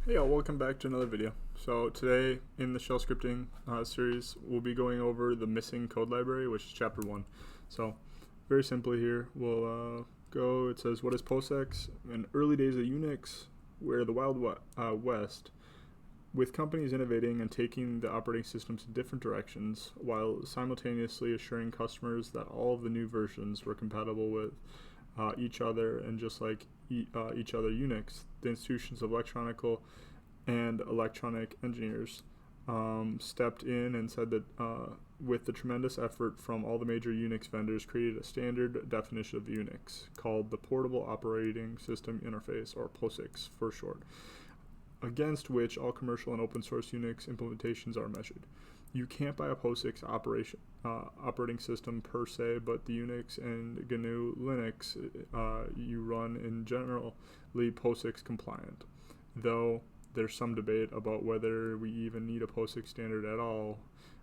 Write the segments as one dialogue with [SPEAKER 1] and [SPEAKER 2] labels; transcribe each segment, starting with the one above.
[SPEAKER 1] Hey all, welcome back to another video. So today in the shell scripting series, we'll be going over the missing code library, which is chapter 1. So very simply here, we'll go, it says, what is POSIX? In early days of Unix, where the Wild West, with companies innovating and taking the operating systems in different directions, while simultaneously assuring customers that all of the new versions were compatible with each other, and just like each other Unix, the institutions of electronic engineers stepped in and said that with the tremendous effort from all the major Unix vendors, created a standard definition of Unix called the Portable Operating System Interface, or POSIX for short, against which all commercial and open source Unix implementations are measured. You can't buy a POSIX operating system per se, but the Unix and GNU Linux you run in generally POSIX compliant, though there's some debate about whether we even need a POSIX standard at all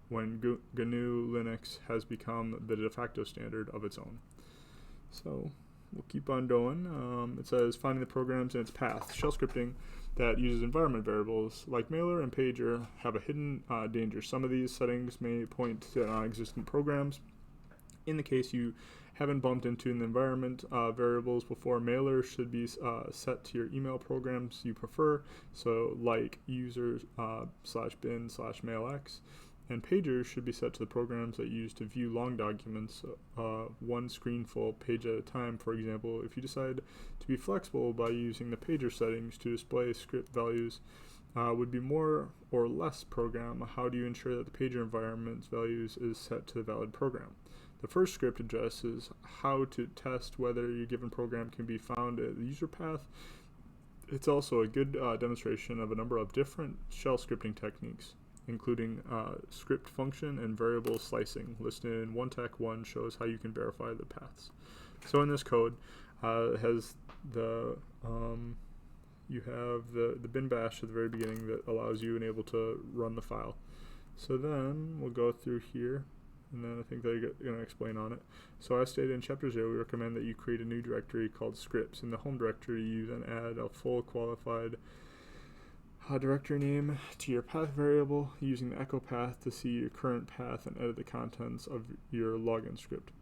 [SPEAKER 1] when GNU Linux has become the de facto standard of its own. So we'll keep on going. It says finding the programs in its path. Shell scripting that uses environment variables like Mailer and Pager have a hidden danger. Some of these settings may point to non-existent programs. In the case you haven't bumped into the environment variables before, Mailer should be set to your email programs you prefer, so like user /bin /mailx. And Pager should be set to the programs that you use to view long documents, one screenful page at a time. For example, if you decide to be flexible by using the Pager settings to display script values, would be more or less program. How do you ensure that the Pager environment's values is set to the valid program? The first script addresses how to test whether your given program can be found at the user path. It's also a good demonstration of a number of different shell scripting techniques, including script function and variable slicing. Listed in OneTech1 shows how you can verify the paths. So in this code, it has the you have the bin bash at the very beginning that allows you and able to run the file. So then we'll go through here, and then I think they're going to explain on it. So as stated in chapter 0, we recommend that you create a new directory called scripts. In the home directory, you then add a full qualified directory name to your path variable, using the echo path to see your current path and edit the contents of your login script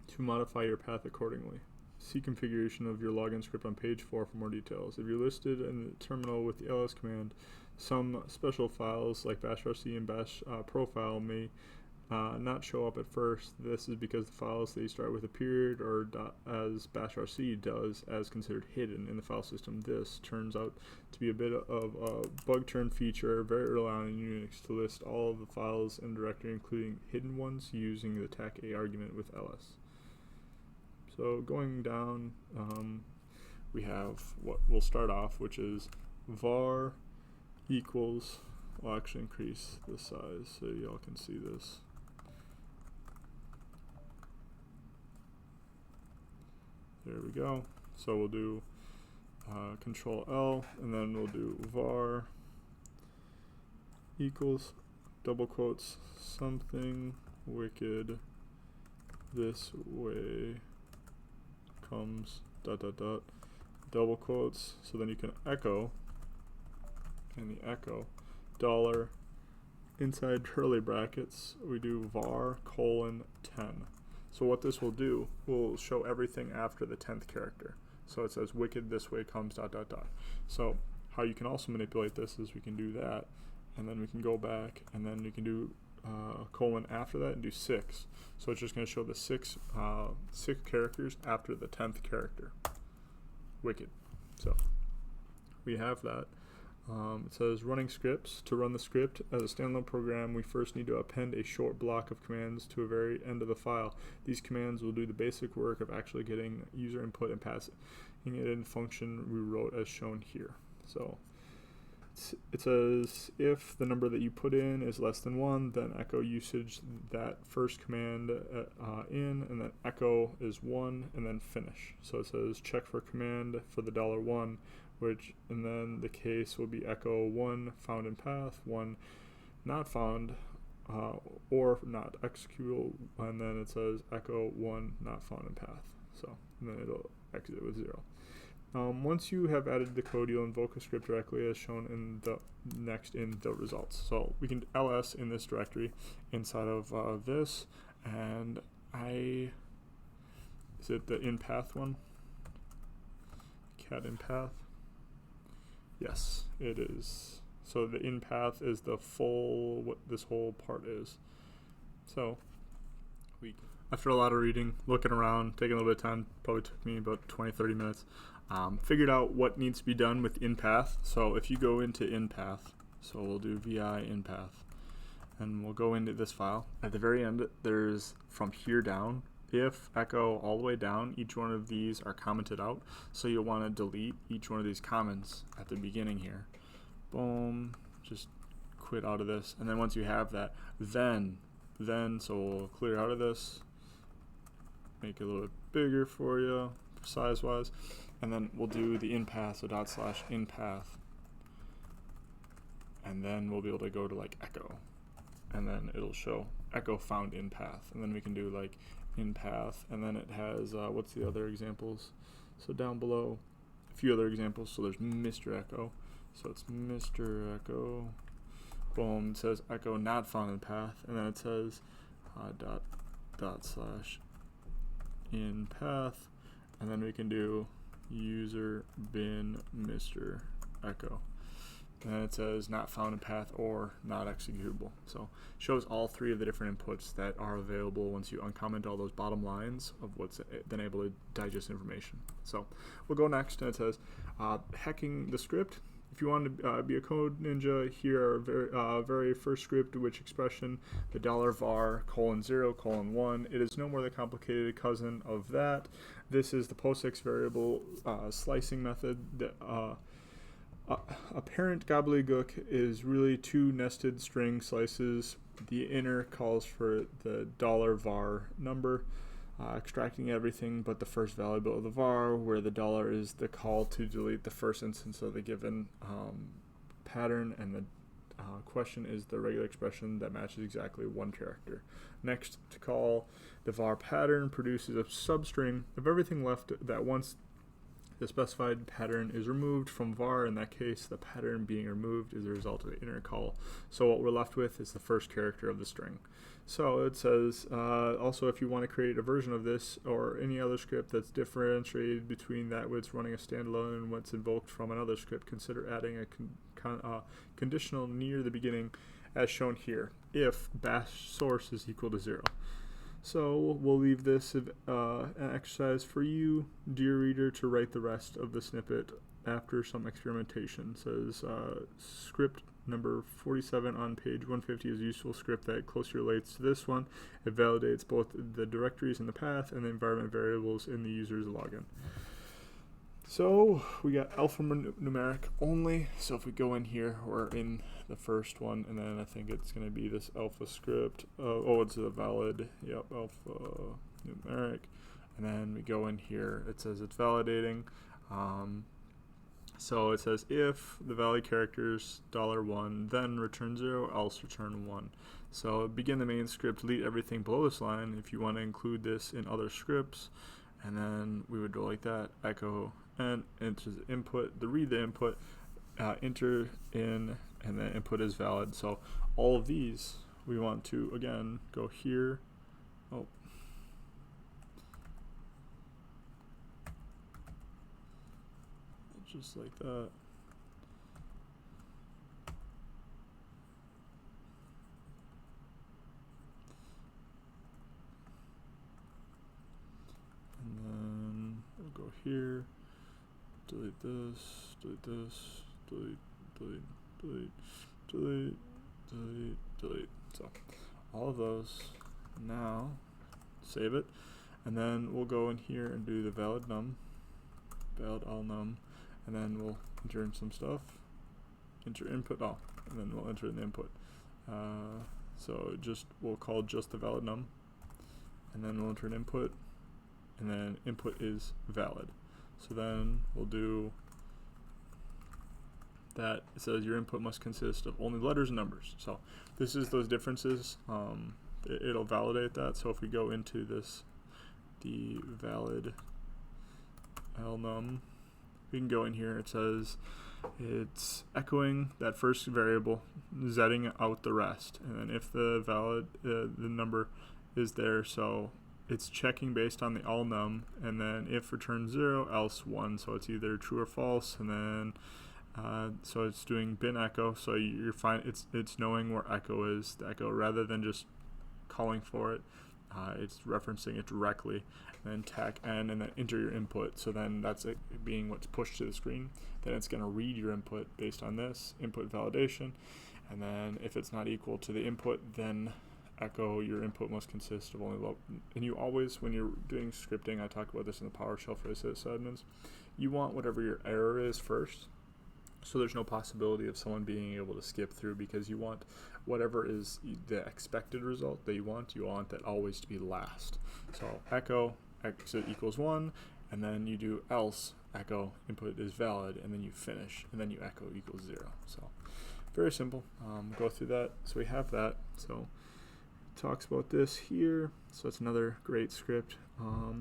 [SPEAKER 1] to modify your path accordingly. See configuration of your login script on page 4 for more details. If you're listed in the terminal with the ls command, some special files like bashrc and bash profile may not show up at first. This is because the files that you start with a period or as bashrc does as considered hidden in the file system. This turns out to be a bit of a bug turn feature very early on in Unix to list all of the files in the directory, including hidden ones, using the TAC-A argument with ls. So going down, we have what we'll start off, which is var equals, I'll actually increase the size so y'all can see this. There we go. So we'll do control L, and then we'll do var equals double quotes something wicked this way comes ... double quotes. So then you can echo, and the echo dollar inside curly brackets we do var :10. So what this will do, will show everything after the 10th character. So it says wicked this way comes ... So how you can also manipulate this is we can do that, and then we can go back, and then we can do colon after that and do 6. So it's just going to show the six characters after the 10th character. Wicked. So we have that. It says running scripts. To run the script as a standalone program, we first need to append a short block of commands to a very end of the file. These commands will do the basic work of actually getting user input and passing it in the function we wrote as shown here. So it says if the number that you put in is less than 1, then echo usage that first command in, and then echo is 1, and then finish. So it says check for command for the $1, which, and then the case will be echo 1 found in path, 1 not found, or not executable, and then it says echo 1 not found in path. So and then it'll exit with 0. Once you have added the code, you'll invoke a script directly as shown in the results. So we can ls in this directory inside of this, and is it the in path one? Cat in path. Yes, it is. So the in path is the full what this whole part is. So after a lot of reading, looking around, taking a little bit of time, probably took me about 20-30 minutes, figured out what needs to be done with in path. So if you go into in path, so we'll do vi in path, and we'll go into this file. At the very end, there's from here down, if echo all the way down, each one of these are commented out. So you'll want to delete each one of these comments at the beginning here. Boom, just quit out of this. And then once you have that, then so we'll clear out of this, make it a little bit bigger for you size wise, and then we'll do the in path, so / in path, and then we'll be able to go to like echo, and then it'll show echo found in path, and then we can do like in path, and then it has what's the other examples? So down below, a few other examples. So there's Mr. Echo, so it's Mr. Echo. Boom, it says echo not found in path, and then it says / in path, and then we can do user bin Mr. Echo. And then it says not found in path or not executable. So shows all three of the different inputs that are available once you uncomment all those bottom lines of what's then able to digest information. So we'll go next, and it says hacking the script. If you want to be a code ninja, here are very first script, which expression, the $var :0:1. It is no more the complicated cousin of that. This is the POSIX variable slicing method. A parent gobbledygook is really two nested string slices. The inner calls for the $var number, extracting everything but the first variable of the var, where the $ is the call to delete the first instance of the given pattern, and the question is the regular expression that matches exactly one character. Next, to call the var pattern produces a substring of everything left that once the specified pattern is removed from var. In that case, the pattern being removed is the result of the inner call. So what we're left with is the first character of the string. So it says also, if you want to create a version of this or any other script that's differentiated between that which running a standalone and what's invoked from another script, consider adding a conditional near the beginning as shown here, if bash source is equal to 0. So we'll leave this an exercise for you, dear reader, to write the rest of the snippet after some experimentation. It says script number 47 on page 150 is a useful script that closely relates to this one. It validates both the directories in the path and the environment variables in the user's login. So we got alphanumeric only. So if we go in here, we're in the first one, and then I think it's going to be this alpha script. It's a valid. Yep, alphanumeric. And then we go in here. It says it's validating. So it says if the valid characters $1, then return 0, else return 1. So begin the main script, delete everything below this line if you want to include this in other scripts, and then we would go like that, echo, and enter the input, read the input, enter in, and then input is valid. So all of these, we want to, again, go here. Just like that. And then we'll go here, delete this, delete this, delete, delete, delete, delete, delete, delete. So all of those. Now save it, and then we'll go in here and do the valid num, valid all num, and then we'll enter in some stuff, enter input, and then we'll enter in the input. So we'll call just the valid num, and then we'll enter an input, and then input is valid. So then we'll do that. It says your input must consist of only letters and numbers. So this is those differences. It'll validate that. So if we go into this, the valid lnum, we can go in here. It says it's echoing that first variable, zetting out the rest, and then if the valid the number is there, so it's checking based on the all num, and then if returns 0, else 1, so it's either true or false, and then so it's doing bin echo, so you're fine. It's knowing where echo is, the echo, rather than just calling for it. It's referencing it directly, and then tac n, and then enter your input. So then that's it being what's pushed to the screen. Then it's going to read your input based on this input validation, and then if it's not equal to the input, then echo your input must consist of only low. And you always, when you're doing scripting, I talked about this in the PowerShell for sysadmins, you want whatever your error is first. So there's no possibility of someone being able to skip through, because you want whatever is the expected result that you want that always to be last. So echo exit equals 1, and then you do else echo input is valid, and then you finish, and then you echo equals 0. So very simple. Go through that. So we have that. So it talks about this here. So it's another great script.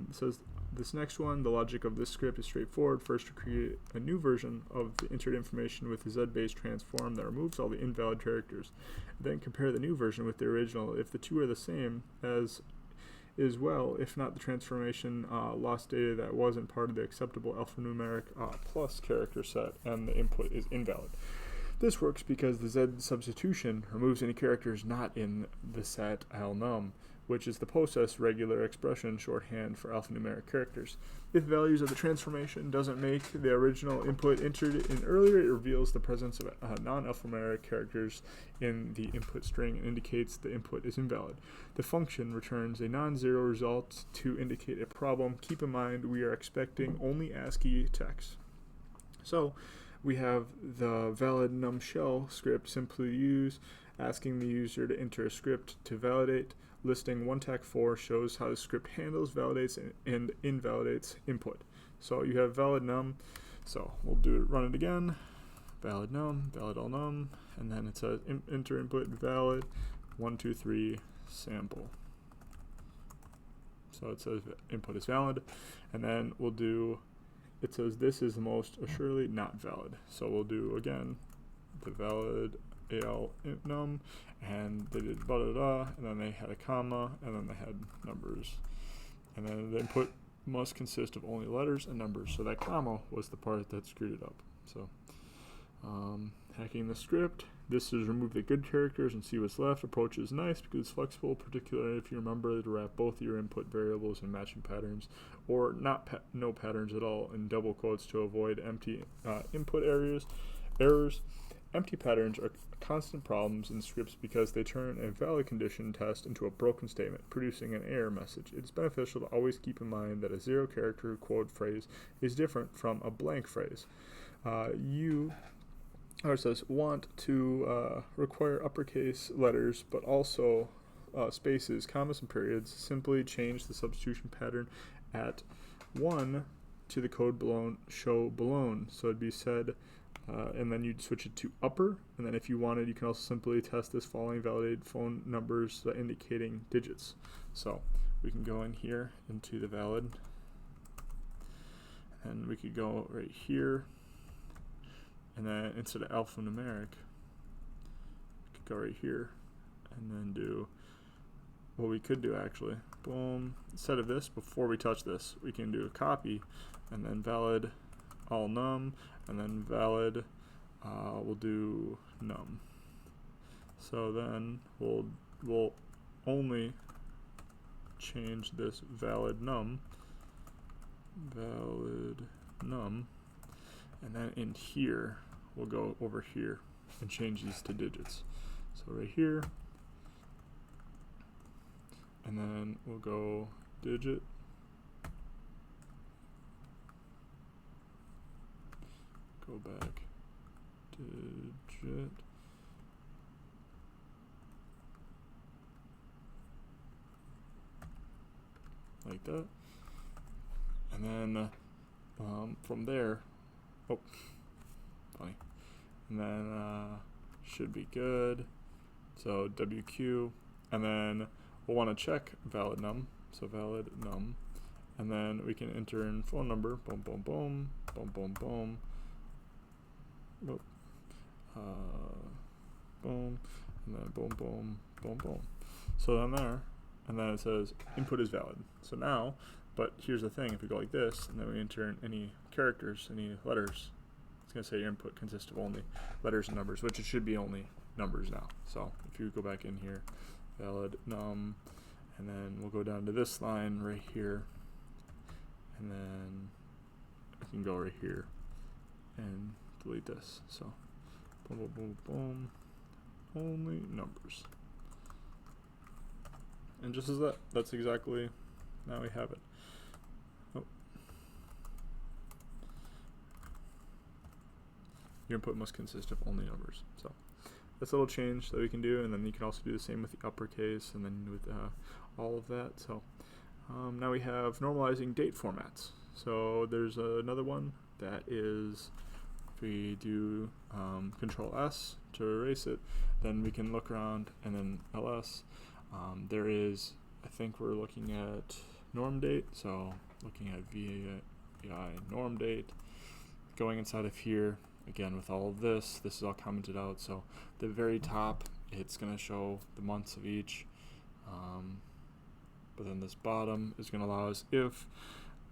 [SPEAKER 1] It says this next one, the logic of this script is straightforward. First, to create a new version of the entered information with the Z-based transform that removes all the invalid characters. Then compare the new version with the original. If the two are the same as is well, if not, the transformation lost data that wasn't part of the acceptable alphanumeric plus character set, and the input is invalid. This works because the Z substitution removes any characters not in the set alnum, which is the POSES regular expression shorthand for alphanumeric characters. If values of the transformation doesn't make the original input entered in earlier, it reveals the presence of non-alphanumeric characters in the input string and indicates the input is invalid. The function returns a non-zero result to indicate a problem. Keep in mind we are expecting only ASCII text. So we have the valid num shell script simply use, asking the user to enter a script to validate. Listing 1tac4 shows how the script handles, validates, and invalidates input. So you have valid num. So we'll run it again. Valid num, valid all num, and then it says enter input valid 1, 2, 3 sample. So it says input is valid, and then we'll do. It says this is most assuredly not valid. So we'll do again the valid al num, and they did blah blah blah, and then they had a comma, and then they had numbers, and then the input must consist of only letters and numbers. So that comma was the part that screwed it up. So hacking the script. This is remove the good characters and see what's left. Approach is nice because it's flexible, particularly if you remember to wrap both your input variables in matching patterns, or no patterns at all in double quotes to avoid empty input errors. Empty patterns are constant problems in scripts because they turn a valid condition test into a broken statement, producing an error message. It's beneficial to always keep in mind that a zero-character quote phrase is different from a blank phrase. It says want to require uppercase letters, but also spaces, commas, and periods. Simply change the substitution pattern at 1 to the code show below. So it'd be said, and then you'd switch it to upper, and then if you wanted, you can also simply test this following validated phone numbers indicating digits. So we can go in here into the valid, and we could go right here. And then instead of alphanumeric, we could go right here and then do what we could do actually. Boom. Instead of this, before we touch this, we can do a copy and then valid all num, and then valid, we'll do num. So then we'll only change this valid num, and then in here, we'll go over here and change these to digits. So right here, and then we'll go digit, go back, digit, like that, and then from there, funny. And then should be good. So WQ, and then we'll want to check valid num. So valid num, and then we can enter in phone number, boom, boom, boom, boom, boom, boom, boom, boom, and then boom, boom, boom, boom. So then there, and then it says input is valid. So now, but here's the thing, if we go like this, and then we enter in any characters, any letters, it's going to say your input consists of only letters and numbers, which it should be only numbers now. So if you go back in here, valid num, and then we'll go down to this line right here, and then I can go right here and delete this. So boom, boom, boom, boom, only numbers. And just as that's exactly, now we have it. Oh. Your input must consist of only numbers. So that's a little change that we can do, and then you can also do the same with the uppercase and then with all of that. So now we have normalizing date formats. So there's another one that is, if we do Control S to erase it, then we can look around, and then LS. There is, I think we're looking at norm date, so looking at VI norm date. Going inside of here, again with all of this is all commented out, so the very top, it's going to show the months of each, but then this bottom is going to allow us, if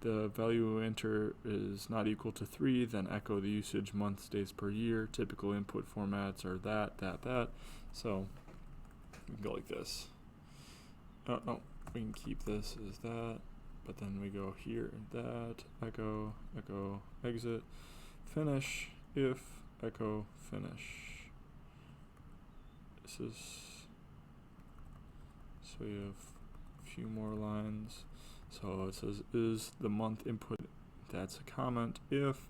[SPEAKER 1] the value we enter is not equal to 3, then echo the usage months, days per year. Typical input formats are that. So we can go like this. No, we can keep this as that, but then we go here, that, echo, exit, finish, if, echo, finish. This is, so we have a few more lines. So it says, is the month input, that's a comment, if,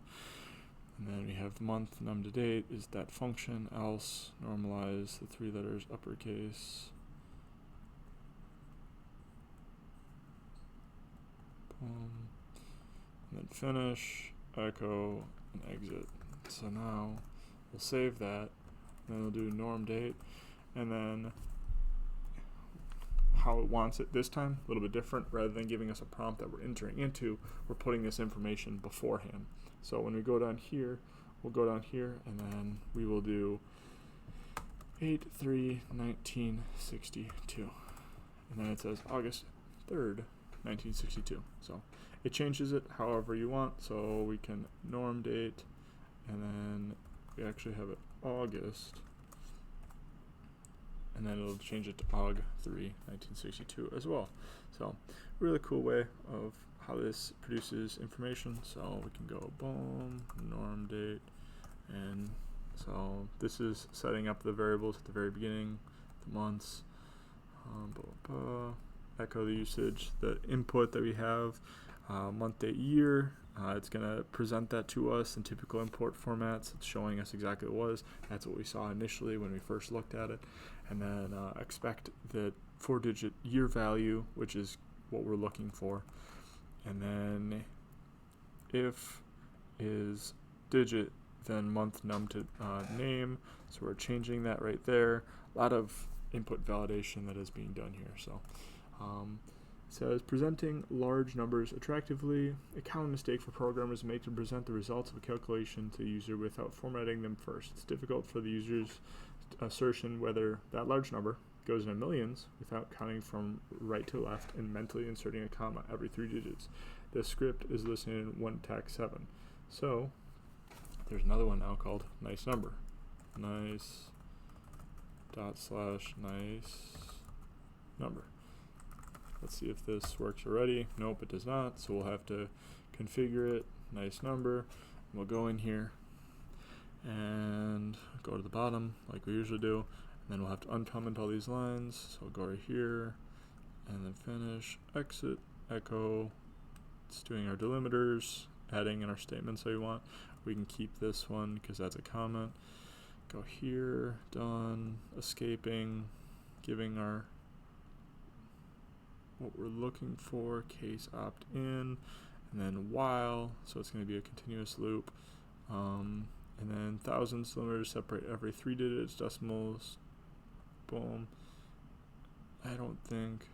[SPEAKER 1] and then we have the month, num to date, is that function, else, normalize the 3 letters, uppercase, and then finish, echo, and exit. So now we'll save that, and then we'll do norm date, and then how it wants it this time, a little bit different. Rather than giving us a prompt that we're entering into, we're putting this information beforehand. So when we go down here, we'll go down here, and then we will do 8/3/1962, and then it says August 3rd, 1962. So it changes it however you want. So we can norm date, and then we actually have it August, and then it'll change it to Aug 3, 1962 as well. So really cool way of how this produces information. So we can go boom, norm date, and so this is setting up the variables at the very beginning, the months, echo the usage, the input that we have, month, date, year. It's going to present that to us in typical import formats. It's showing us exactly what it was. That's what we saw initially when we first looked at it. And then expect the 4-digit year value, which is what we're looking for. And then if is digit, then month num to name. So we're changing that right there. A lot of input validation that is being done here. So it says presenting large numbers attractively. A common mistake for programmers make to present the results of a calculation to the user without formatting them first. It's difficult for the user's assertion whether that large number goes into millions without counting from right to left and mentally inserting a comma every 3 digits. This script is listed in 1-7. So there's another one now called nice number. Nice / nice number. Let's see if this works already. Nope, it does not. So we'll have to configure it. Nice number. We'll go in here and go to the bottom like we usually do. And then we'll have to uncomment all these lines. So we'll go right here and then finish, exit, echo. It's doing our delimiters, adding in our statements that we want. We can keep this one because that's a comment. Go here, done, escaping, giving our what we're looking for, case opt-in, and then while, so it's going to be a continuous loop, and then thousands delimiters separate every 3 digits, decimals, boom. I don't think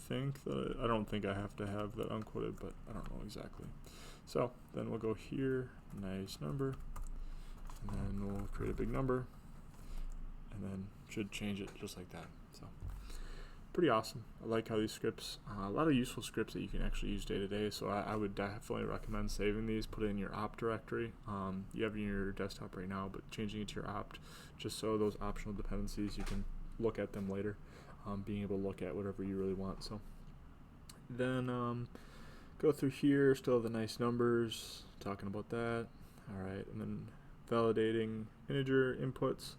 [SPEAKER 1] think that I don't think I have to have that unquoted, but I don't know exactly. So then we'll go here, nice number, and then we'll create a big number, and then should change it just like that. So pretty awesome. I like how these scripts, a lot of useful scripts that you can actually use day to day. So I would definitely recommend saving these, put it in your opt directory. You have it in your desktop right now, but changing it to your opt, just so those optional dependencies, you can look at them later, being able to look at whatever you really want. So then go through here, still have the nice numbers, talking about that. All right, and then validating integer inputs.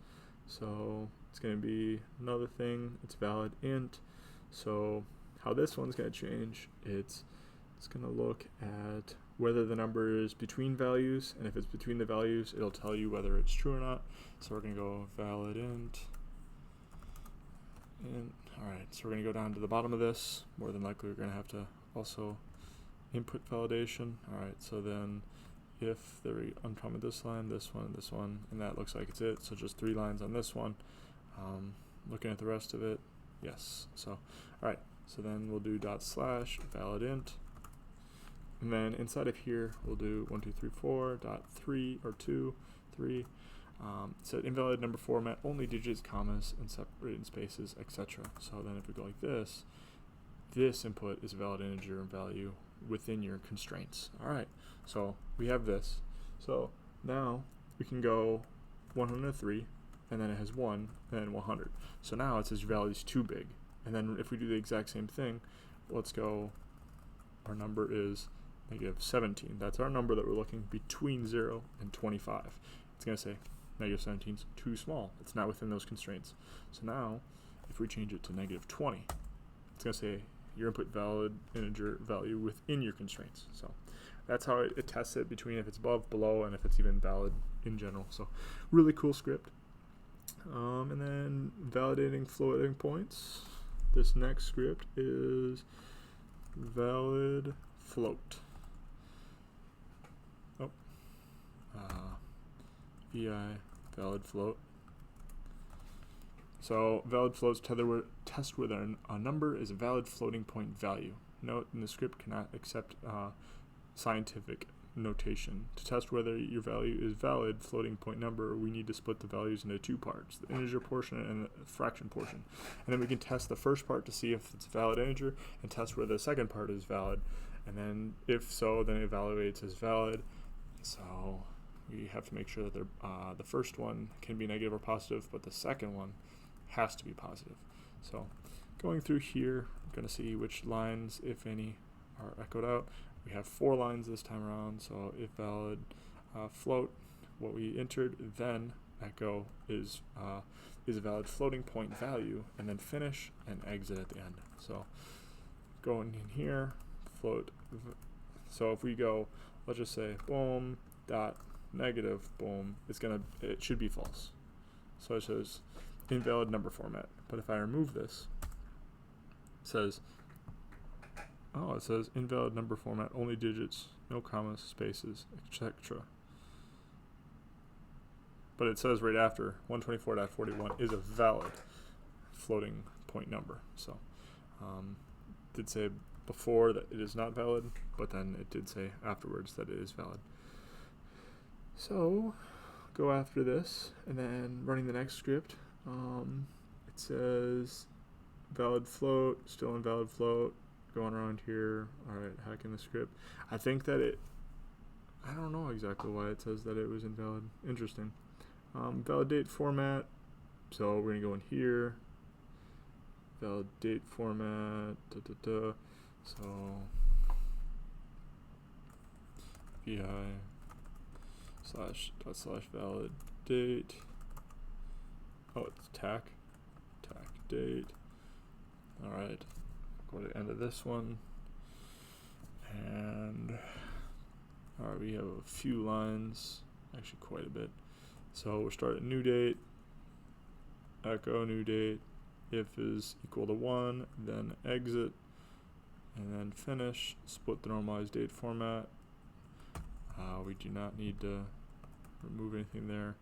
[SPEAKER 1] So it's going to be another thing, it's valid int. So how this one's going to change, it's going to look at whether the number is between values, and if it's between the values, it'll tell you whether it's true or not. So we're going to go valid int. Alright, so we're going to go down to the bottom of this. More than likely we're going to have to also input validation. Alright, so then if they're uncomment this line, this one, and that looks like it's it. So just 3 lines on this one. Looking at the rest of it, yes. So alright, so then we'll do /valid int, and then inside of here we'll do 1 2 3 4 .3 or 2 3. So invalid number format, only digits, commas, and separated spaces, etc. So then if we go like this, this input is a valid integer value within your constraints. Alright, so we have this. So now we can go 103, and then it has 1, and then 100. So now it says your value is too big. And then if we do the exact same thing, let's go, our number is -17. That's our number that we're looking between 0 and 25. It's going to say -17 is too small. It's not within those constraints. So now, if we change it to -20, it's going to say your input valid integer value within your constraints. So that's how it tests it between if it's above, below, and if it's even valid in general. So really cool script. And then validating floating points. This next script is valid float. VI valid float. So valid floats test whether a number is a valid floating point value. Note, in the script cannot accept scientific notation. To test whether your value is valid floating point number, we need to split the values into 2 parts, the integer portion and the fraction portion. And then we can test the first part to see if it's a valid integer, and test whether the second part is valid. And then if so, then it evaluates as valid. So we have to make sure that the first one can be negative or positive, but the second one has to be positive. So going through here, I'm going to see which lines, if any, are echoed out. We have 4 lines this time around, so if valid float, what we entered, then echo is a valid floating point value, and then finish and exit at the end. So going in here, float. So if we go, let's just say boom dot negative boom, it should be false. So it says invalid number format. But if I remove this, it says invalid number format, only digits, no commas, spaces, etc. But it says right after 124.41 is a valid floating point number. So it did say before that it is not valid, but then it did say afterwards that it is valid. So go after this, and then running the next script, it says valid float, still invalid float, going around here. Alright, hacking the script. I think that I don't know exactly why it says that it was invalid. Interesting. Validate format, so we're going to go in here, validate format, so vi // valid date. Oh, it's tac date. Alright, go to the end of this one, and alright, we have a few lines, actually quite a bit. So we'll start at new date, echo new date, if is equal to 1, then exit, and then finish, split the normalized date format. We do not need to remove anything there.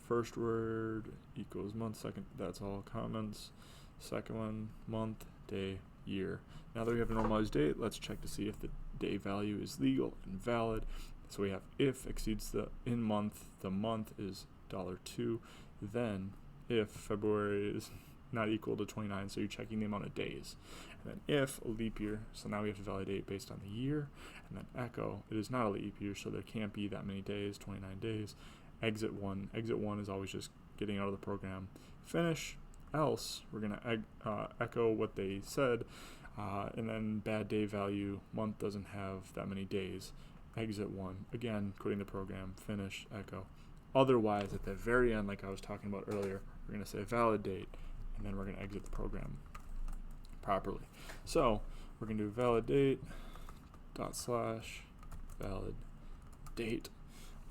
[SPEAKER 1] First word equals month, second, that's all comments. Second one, month, day, year. Now that we have a normalized date, let's check to see if the day value is legal and valid. So we have if exceeds the in month, the month is $2. Then if February is not equal to 29, so you're checking the amount of days. And then if a leap year, so now we have to validate based on the year. And then echo, it is not a leap year, so there can't be that many days, 29 days. Exit 1 is always just getting out of the program. Finish, else we're going to echo what they said, and then bad day value, month doesn't have that many days. Exit 1, again, quitting the program, finish, echo. Otherwise, at the very end, like I was talking about earlier, we're going to say validate, and then we're going to exit the program properly. So we're going to do validate / valid date,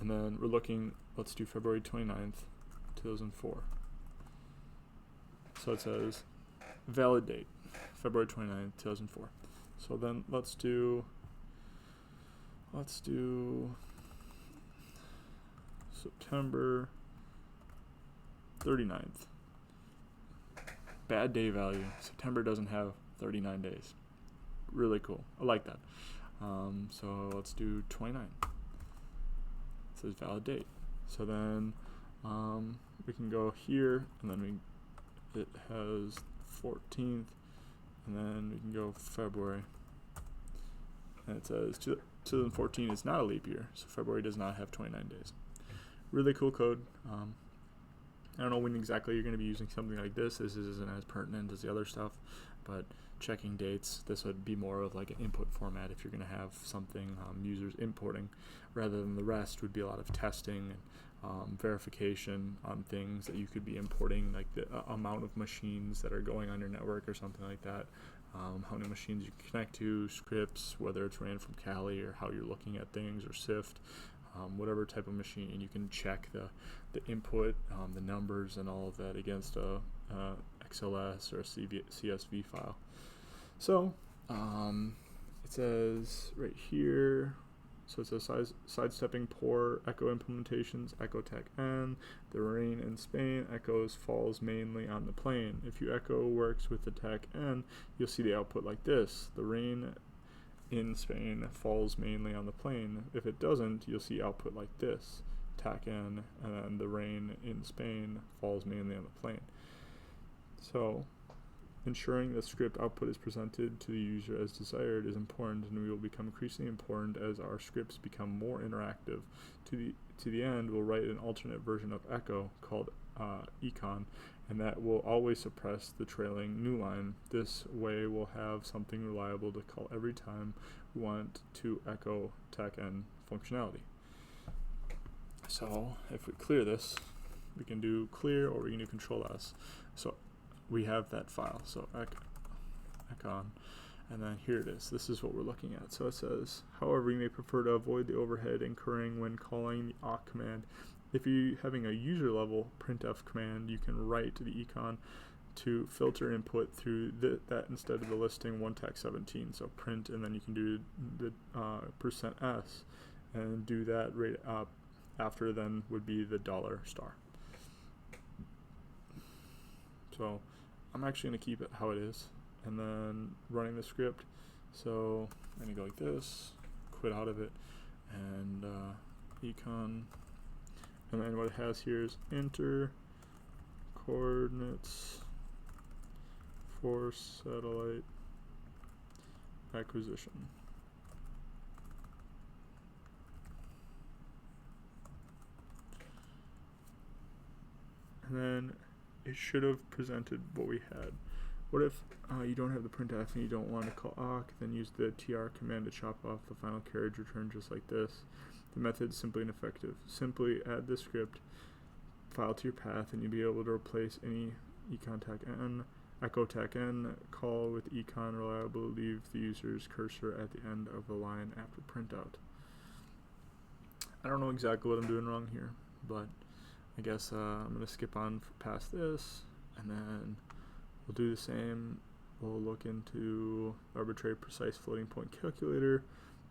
[SPEAKER 1] and then we're looking, let's do February 29th, 2004. So it says valid date, February 29th, 2004. So then let's do September 39th. Bad day value. September doesn't have 39 days. Really cool. I like that. So let's do 29. It says valid date. So then we can go here, and then it has 14th, and then we can go February. And it says 2014 is not a leap year, so February does not have 29 days. Really cool code. I don't know when exactly you're going to be using something like this. This isn't as pertinent as the other stuff, but checking dates, this would be more of like an input format if you're going to have something users importing, rather than the rest would be a lot of testing and verification on things that you could be importing, like the amount of machines that are going on your network or something like that, how many machines you can connect to, scripts, whether it's ran from Kali or how you're looking at things, or SIFT, whatever type of machine, and you can check the input, the numbers and all of that against a XLS or a CSV file. So it says right here, so it says sidestepping poor echo implementations, echo tech N. The rain in Spain echoes falls mainly on the plane. If you echo works with the tech N, you'll see the output like this. The rain in Spain falls mainly on the plane. If it doesn't, you'll see output like this. TAC N, and then the rain in Spain falls mainly on the plane. So ensuring the script output is presented to the user as desired is important, and will become increasingly important as our scripts become more interactive. To the end, we'll write an alternate version of echo called econ, and that will always suppress the trailing new line. This way we'll have something reliable to call every time we want to echo TAC-N functionality. So if we clear this, we can do clear, or we can do Control S. So we have that file, so econ, and then here it is. This is what we're looking at. So it says, however, you may prefer to avoid the overhead incurring when calling the awk command. If you're having a user level printf command, you can write the econ to filter input through that instead of the listing 1TAC17. So print, and then you can do the %s and do that right up after. Then would be the $. So I'm actually going to keep it how it is, and then running the script. So I'm going to go like this, quit out of it, and econ, and then what it has here is enter coordinates for satellite acquisition. And then it should have presented what we had. What if you don't have the printf and you don't want to call awk? Then use the tr command to chop off the final carriage return just like this. The method is simply ineffective. Simply add the script file to your path, and you'll be able to replace any econ TAC-N, echo TAC-N call with econ reliable. Leave the user's cursor at the end of the line after printout. I don't know exactly what I'm doing wrong here, but I guess I'm going to skip on past this, and then we'll do the same. We'll look into arbitrary precise floating point calculator.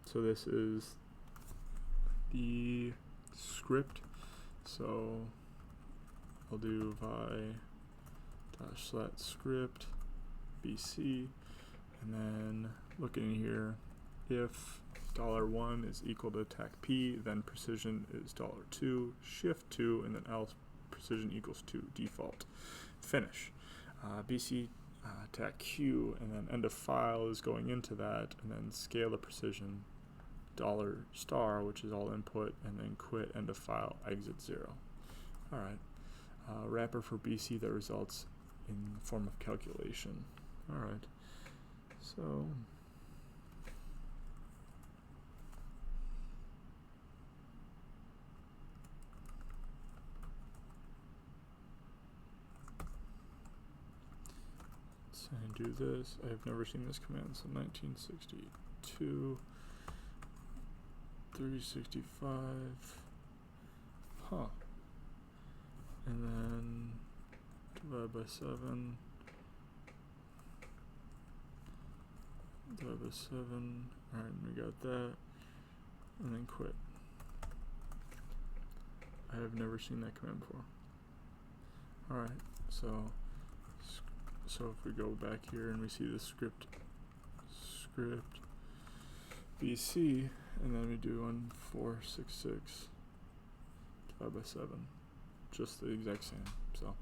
[SPEAKER 1] So this is the script. So I'll do vi /script BC, and then looking here, if $1 is equal to tac P, then precision is $2, shift 2, and then else precision equals 2, default. Finish. BC tac Q, and then end of file is going into that, and then scale the precision $*, which is all input, and then quit end of file, exit 0. Alright. Wrapper for BC that results in the form of calculation. Alright. So and do this. I have never seen this command, so 1962, 365, and then divide by 7, divide by 7, alright, we got that, and then quit. I have never seen that command before. Alright, so if we go back here and we see the script BC, and then we do 1466 divided by 7, just the exact same. So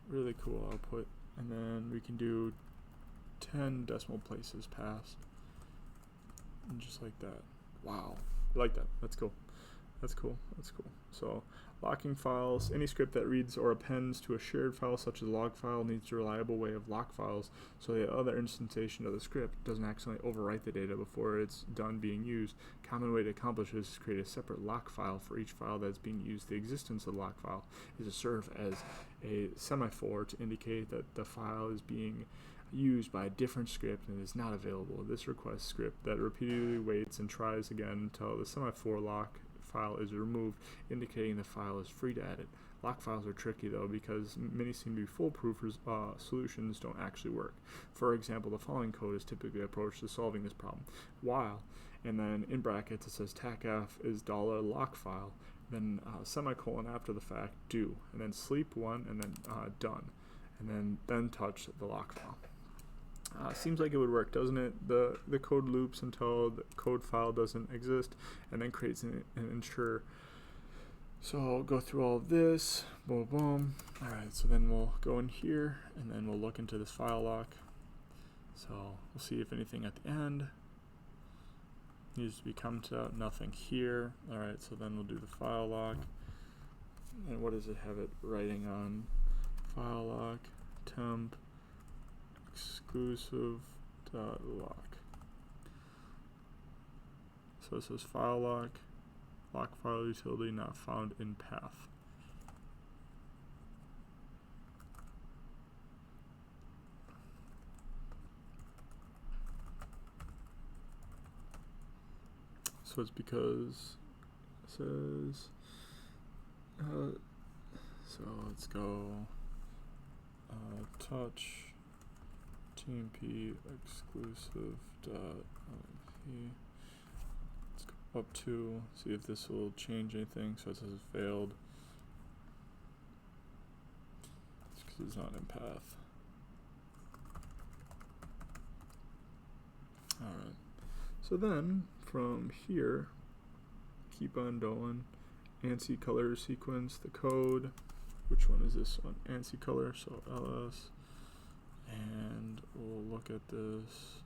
[SPEAKER 1] really cool output, and then we can do 10 decimal places past, and just like that. Wow, I like that. That's cool. That's cool. That's cool. So locking files, any script that reads or appends to a shared file such as a log file needs a reliable way of lock files so the other instantiation of the script doesn't accidentally overwrite the data before it's done being used. Common way to accomplish this is to create a separate lock file for each file that's being used. The existence of the lock file is to serve as a semaphore to indicate that the file is being used by a different script and is not available. This requests script that repeatedly waits and tries again until the semaphore lock file is removed, indicating the file is free to edit. Lock files are tricky though because many seem to be foolproof solutions don't actually work. For example, the following code is typically approached to solving this problem. While, and then in brackets it says tacf is $lock file, then semicolon after the fact do, and then sleep 1, and then done, and then touch the lock file. Seems like it would work, doesn't it? The code loops until the code file doesn't exist, and then creates an ensure. So I'll go through all of this, boom, boom. All right, so then we'll go in here, and then we'll look into this file lock. So we'll see if anything at the end needs to be commented out. Nothing here. All right, so then we'll do the file lock. And what does it have it writing on? File lock, temp, exclusive dot lock. So it says file lock file utility not found in path. So it's because it says so let's go touch TMP exclusive dot let's go up to see if this will change anything. So it says it failed. It's because it's not in path. Alright. So then from here, keep on going. ANSI color sequence, the code. Which one is this one? ANSI color, so ls. And we'll look at this.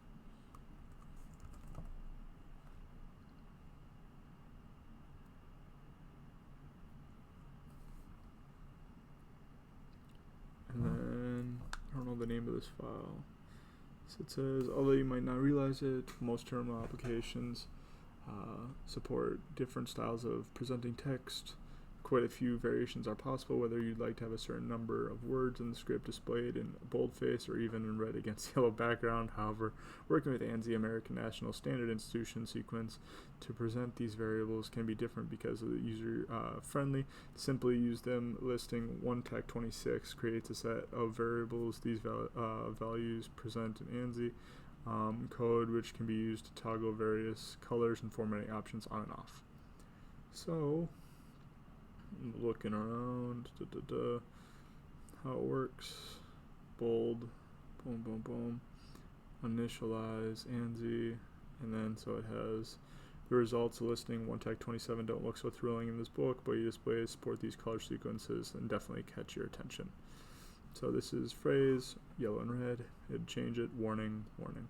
[SPEAKER 1] And then, I don't know the name of this file. So it says, although you might not realize it, most terminal applications support different styles of presenting text. Quite a few variations are possible, whether you'd like to have a certain number of words in the script displayed in boldface or even in red against yellow background. However, working with ANSI, American National Standard Institution sequence, to present these variables can be different because of the user friendly. Simply use them. Listing 1TAC26 creates a set of variables. These values present in ANSI code, which can be used to toggle various colors and formatting options on and off. So looking around, how it works, bold, boom, boom, boom, initialize ANSI, and then so it has the results listing 1tech27 don't look so thrilling in this book, but your displays support these color sequences and definitely catch your attention. So this is phrase, yellow and red, it'd change it, warning, warning.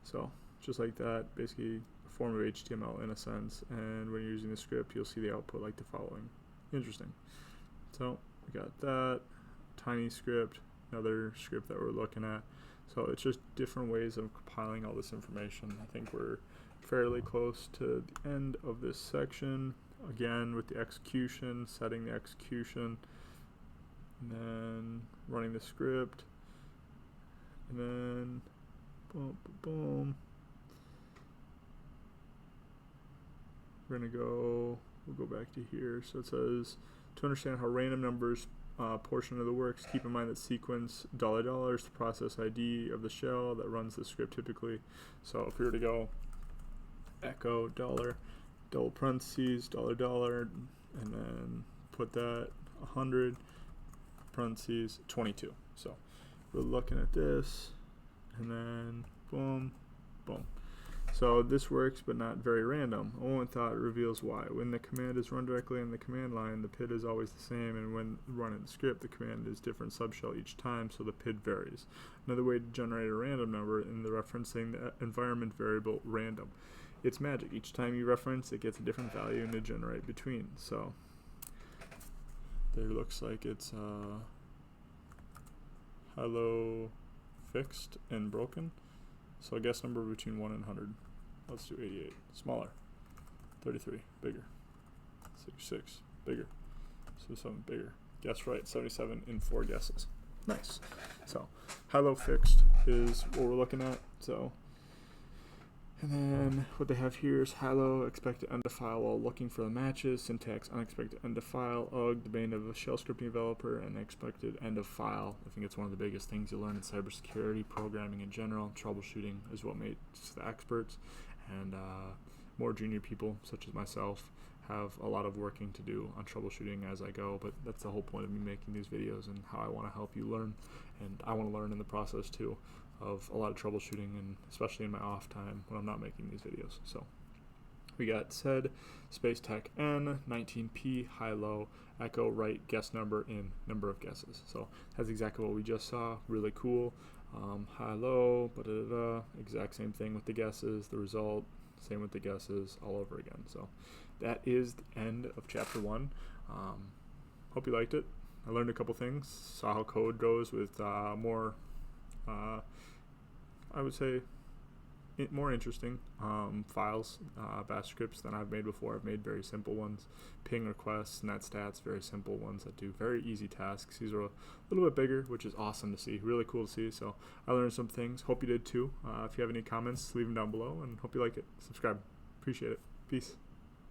[SPEAKER 1] So just like that, basically a form of HTML in a sense, and when you're using the script, you'll see the output like the following. Interesting. So we got that, tiny script, another script that we're looking at. So it's just different ways of compiling all this information. I think we're fairly close to the end of this section. Again, with the execution, setting the execution, and then running the script, and then boom, boom, boom. We'll go back to here. So it says, to understand how random numbers portion of the works, keep in mind that sequence $$ is the process ID of the shell that runs the script typically. So if we were to go echo $, double parentheses, $, and then put that 100, parentheses, 22. So we're looking at this, and then boom, boom. So this works, but not very random. One thought reveals why. When the command is run directly in the command line, the PID is always the same, and when run in the script, the command is different subshell each time, so the PID varies. Another way to generate a random number in the referencing the environment variable random. It's magic. Each time you reference, it gets a different value to generate between. So there looks like it's hello fixed and broken. So a guess number between 1 and 100. Let's do 88. Smaller. 33. Bigger. 66. Bigger. 77. Bigger. Guess right. 77 in 4 guesses. Nice. So hello fixed is what we're looking at. So, and then what they have here is hello, expected end of file while looking for the matches, syntax unexpected end of file, UG, the bane of a shell scripting developer, and expected end of file. I think it's one of the biggest things you learn in cybersecurity, programming in general. Troubleshooting is what makes the experts, and more junior people, such as myself, have a lot of working to do on troubleshooting as I go, but that's the whole point of me making these videos and how I want to help you learn, and I want to learn in the process too of a lot of troubleshooting, and especially in my off time when I'm not making these videos. So we got sed space tech n 19p high low echo right guess number in number of guesses. So that's exactly what we just saw. Really cool. High low, exact same thing with the guesses, the result, same with the guesses, all over again. So that is the end of chapter 1. Hope you liked it. I learned a couple things, saw how code goes with more I would say more interesting files, bash scripts than I've made before. I've made very simple ones, ping requests, net stats, very simple ones that do very easy tasks. These are a little bit bigger, which is awesome to see, really cool to see. So I learned some things. Hope you did too. If you have any comments, leave them down below, and hope you like it. Subscribe. Appreciate it. Peace.